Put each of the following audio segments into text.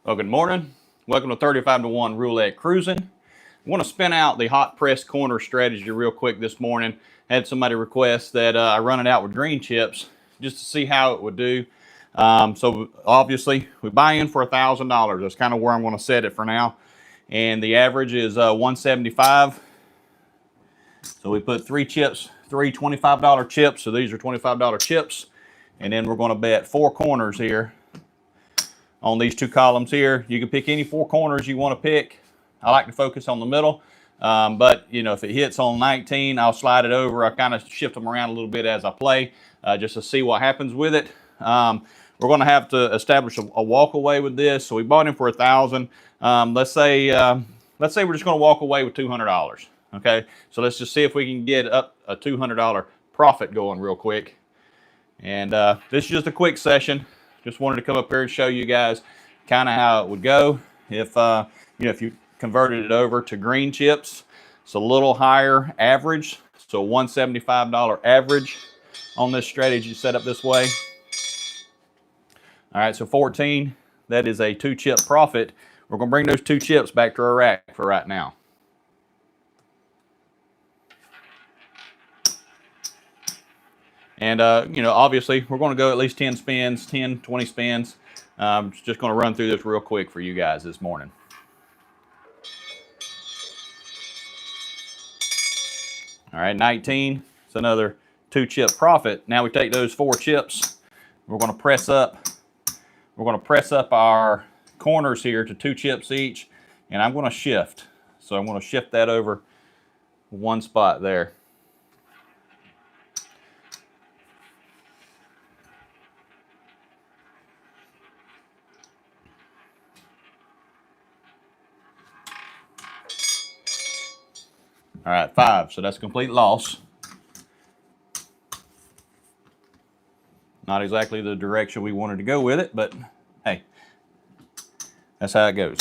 Well, good morning. Welcome to 35 to 1 Roulette Cruisin. I want to spin out the hot press corner strategy real quick this morning. Had somebody request that I run it out with green chips just to see how it would do. So obviously we buy in for $1,000. That's kind of where I'm going to set it for now. And the average is 175. So we put three chips, three $25 chips. So these are $25 chips. And then we're going to bet four corners here on these two columns here. You can pick any four corners you want to pick. I like to focus on the middle, but you know, if it hits on 19, I'll slide it over. I kind of shift them around a little bit as I play, just to see what happens with it. We're going to have to establish a walk away with this. So we bought in for $1,000. Let's say we're just going to walk away with $200. Okay, so let's just see if we can get up a $200 profit going real quick. And this is just a quick session. Just wanted to come up here and show you guys kind of how it would go if if you converted it over to green chips. It's a little higher average, so $175 average on this strategy set up this way. All right, so 14, that is a 2-chip profit. We're going to bring those 2 chips back to our rack for right now. And, obviously, we're going to go at least 10 spins, 10, 20 spins. Just going to run through this real quick for you guys this morning. All right, 19. It's another 2-chip profit. Now we take those 4 chips. We're going to press up. We're going to press up our corners here to 2 chips each. And I'm going to shift. So I'm going to shift that over one spot there. All right, 5, so that's complete loss. Not exactly the direction we wanted to go with it, but hey, that's how it goes.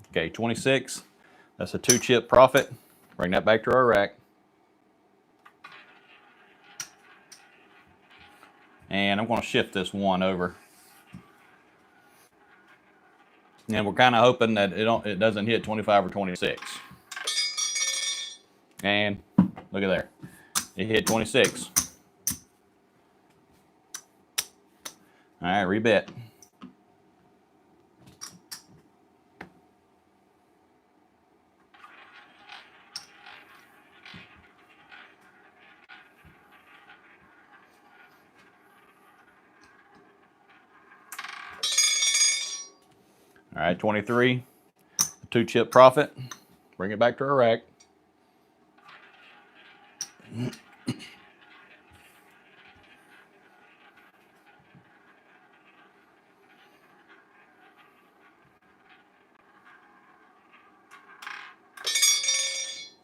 Okay, 26, that's a 2-chip profit. Bring that back to our rack. And I'm going to shift this one over. And we're kind of hoping that it doesn't hit 25 or 26. And look at there. It hit 26. All right, rebet. All right, 23, 2-chip profit. Bring it back to our rack.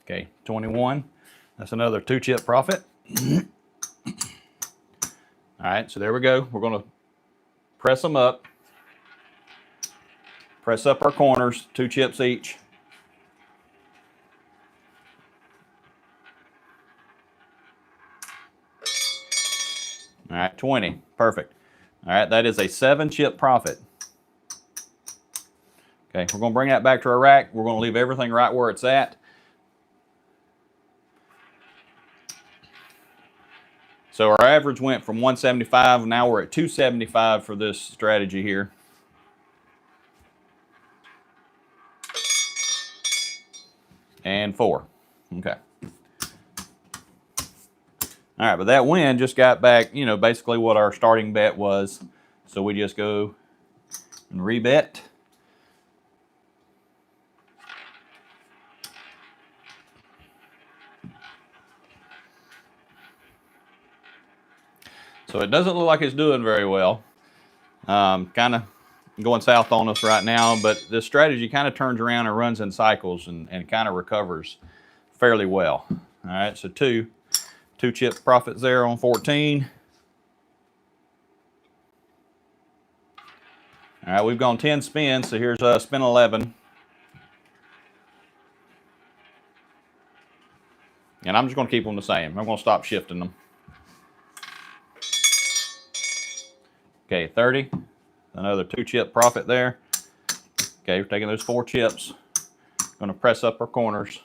Okay, 21, that's another 2-chip profit. All right, so there we go. We're going to press them up. Press up our corners, 2 chips each. All right, 20, perfect. All right, that is a 7-chip profit. Okay, we're going to bring that back to our rack. We're going to leave everything right where it's at. So our average went from 175, now we're at 275 for this strategy here. And 4. Okay. All right, but that win just got back, basically what our starting bet was. So we just go and rebet. So it doesn't look like it's doing very well. Kind of going south on us right now, but this strategy kind of turns around and runs in cycles and kind of recovers fairly well. All right, so 2 chip profits there on 14. All right, we've gone 10 spins, so here's spin 11. And I'm just going to keep them the same. I'm going to stop shifting them. Okay, 30. Another 2-chip profit there. Okay, we're taking those 4 chips. Going to press up our corners.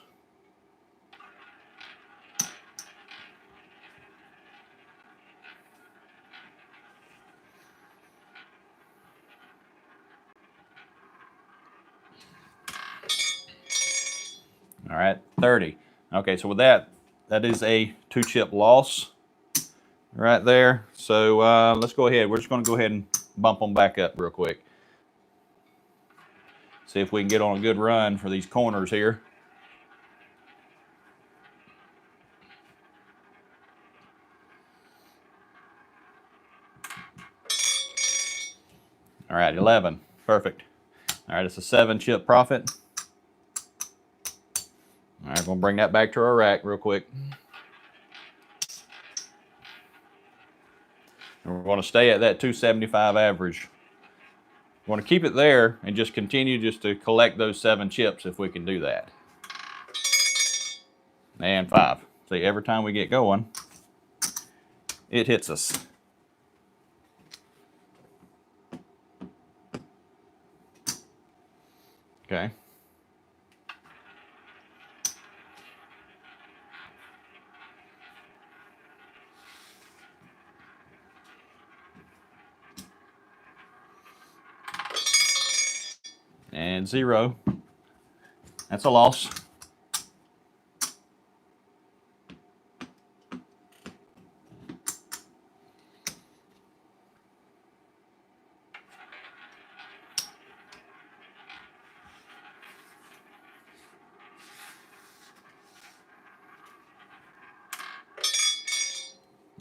All right, 30. Okay, so with that, that is a 2-chip loss right there. So let's go ahead. We're just going to go ahead and bump them back up real quick. See if we can get on a good run for these corners here. All right, 11. Perfect. All right, it's a 7-chip profit. All right, we're going to bring that back to our rack real quick. And we're going to stay at that 275 average. We're going to keep it there and just continue just to collect those 7 chips if we can do that. And 5. See, every time we get going, it hits us. Okay. And 0. That's a loss.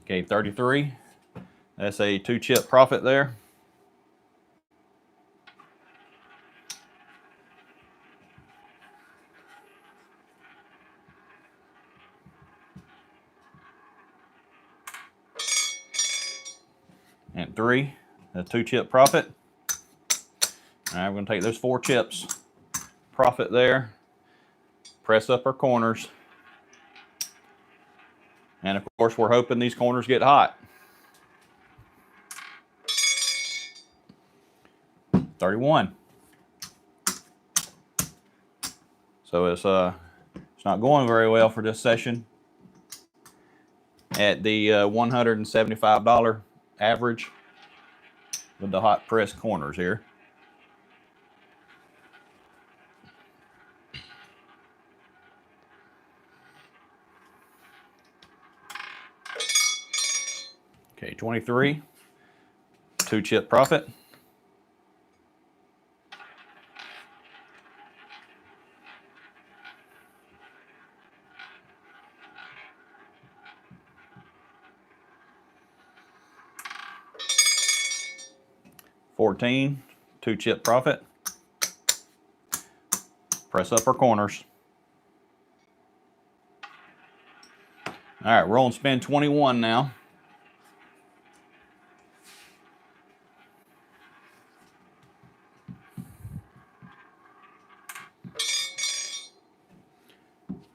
Okay, 33. That's a 2-chip profit there. And 3, a 2-chip profit. All right, we're going to take those 4 chips. Profit there. Press up our corners. And of course, we're hoping these corners get hot. 31. So it's not going very well for this session. At the $175 average with the hot press corners here. Okay, 23, 2-chip profit. $14, 2-chip profit. Press up our corners. All right, we're on spin 21 now.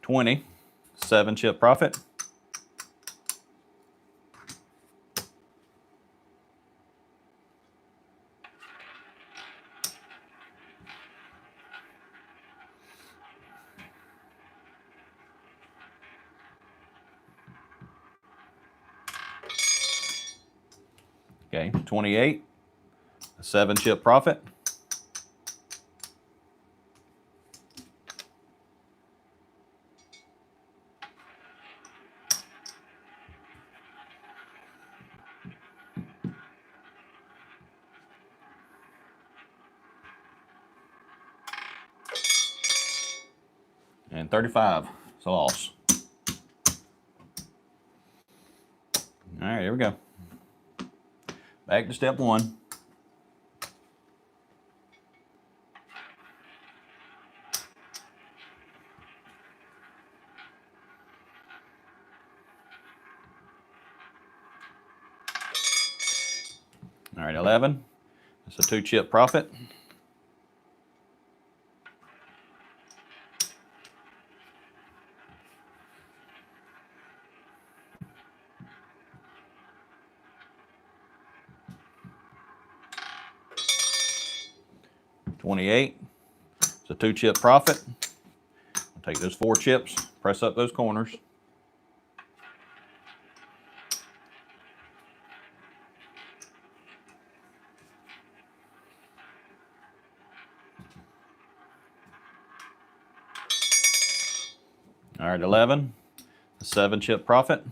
$20, 7-chip profit. Okay, 28, a 7-chip profit. And 35, it's a loss. All right, here we go. Back to step 1. All right, 11, It's a 2-chip profit. $28. It's a 2-chip profit. Take those 4 chips, press up those corners. All right, 11. A 7-chip profit.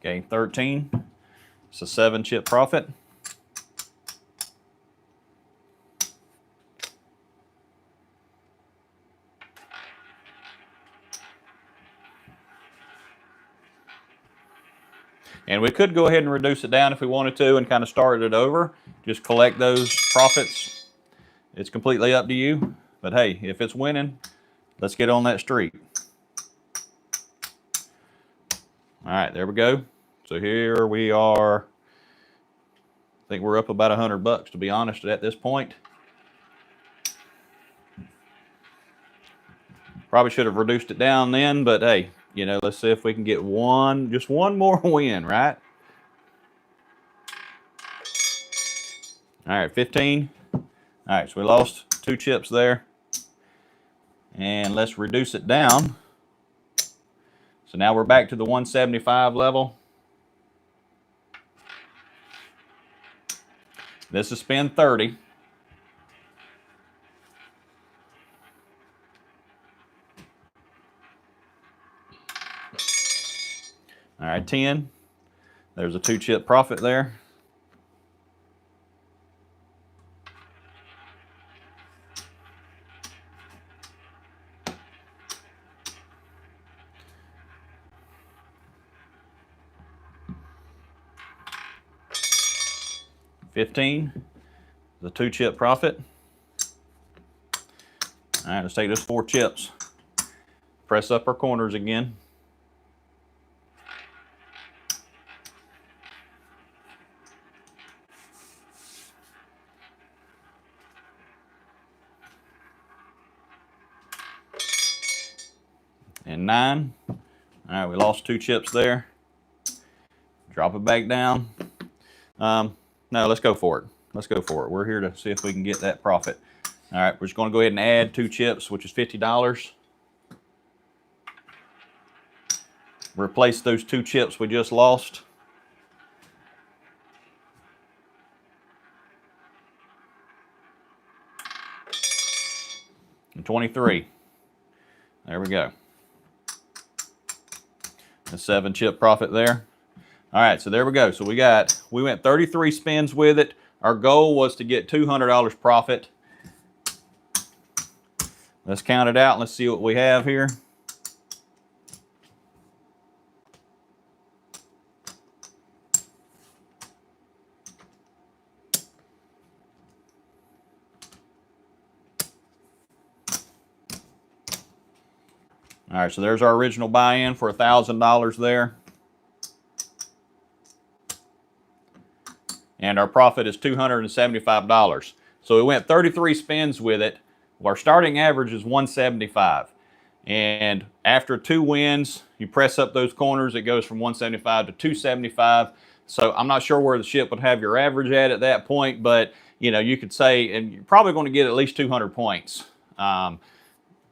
Okay, 13. It's a 7-chip profit. And we could go ahead and reduce it down if we wanted to and kind of start it over. Just collect those profits. It's completely up to you. But hey, if it's winning, let's get on that streak. All right, there we go. So here we are. I think we're up about $100 to be honest at this point. Probably should have reduced it down then, but hey, you know, let's see if we can get just one more win, right? All right, 15. All right, so we lost 2 chips there. And let's reduce it down. So now we're back to the 175 level. This is spin 30. All right, 10. There's a 2-chip profit there. $15. The 2-chip profit. All right, let's take those 4 chips. Press up our corners again. And 9. All right, we lost 2 chips there. Drop it back down. No, let's go for it. Let's go for it. We're here to see if we can get that profit. All right, we're just going to go ahead and add 2 chips, which is $50. Replace those 2 chips we just lost. And 23. There we go. A 7-chip profit there. All right, so there we go. So we went 33 spins with it. Our goal was to get $200 profit. Let's count it out and let's see what we have here. All right, so there's our original buy-in for $1,000 there. And our profit is $275. So we went 33 spins with it. Well, our starting average is 175. And after 2 wins, you press up those corners, it goes from 175 to 275. So I'm not sure where the ship would have your average at that point, but you know, you could say, and you're probably going to get at least 200 points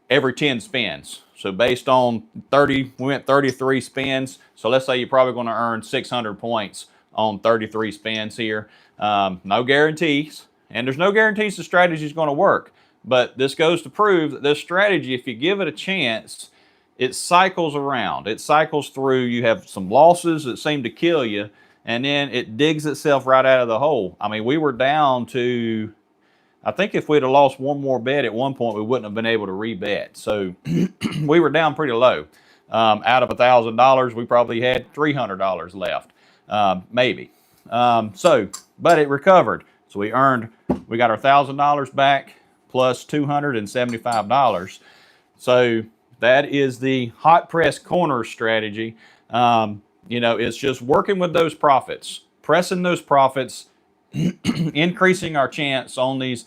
every 10 spins. So based on 30, we went 33 spins. So let's say you're probably going to earn 600 points on 33 spins here. No guarantees, and there's no guarantees the strategy is going to work. But this goes to prove that this strategy, if you give it a chance, it cycles around. It cycles through. You have some losses that seem to kill you, and then it digs itself right out of the hole. I mean, we were down to, I think if we'd have lost one more bet at one point, we wouldn't have been able to rebet. So we were down pretty low. Out of $1,000, we probably had $300 left. maybe. But it recovered. So we got our $1,000 back plus $275. So that is the hot press corner strategy. You know, it's just working with those profits, pressing those profits, increasing our chance on these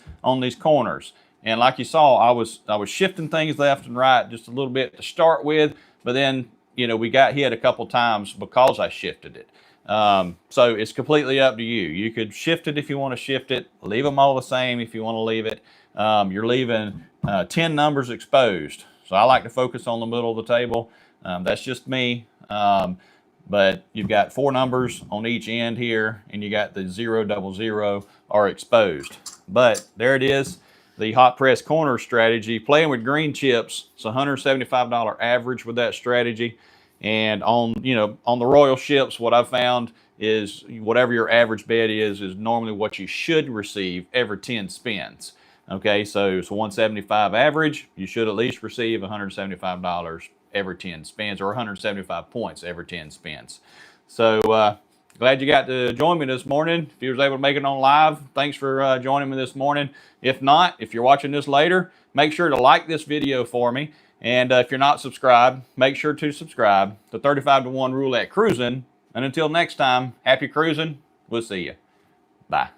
corners. And like you saw, I was shifting things left and right just a little bit to start with, but then, you know, we got hit a couple times because I shifted it. So it's completely up to you. You could shift it if you want to shift it, leave them all the same if you want to leave it. You're leaving 10 numbers exposed. So I like to focus on the middle of the table. That's just me. But you've got 4 numbers on each end here, and you got the 0, 00 are exposed. But there it is, the hot press corner strategy. Playing with green chips, it's $175 average with that strategy. And on the Royal ships, what I've found is whatever your average bet is normally what you should receive every 10 spins. Okay, so it's 175 average. You should at least receive $175 every 10 spins, or 175 points every 10 spins. So glad you got to join me this morning. If you was able to make it on live, thanks for joining me this morning. If not, if you're watching this later, make sure to like this video for me. And if you're not subscribed, make sure to subscribe to 35-to-1 Roulette Cruisin'. And until next time, happy cruising. We'll see you. Bye.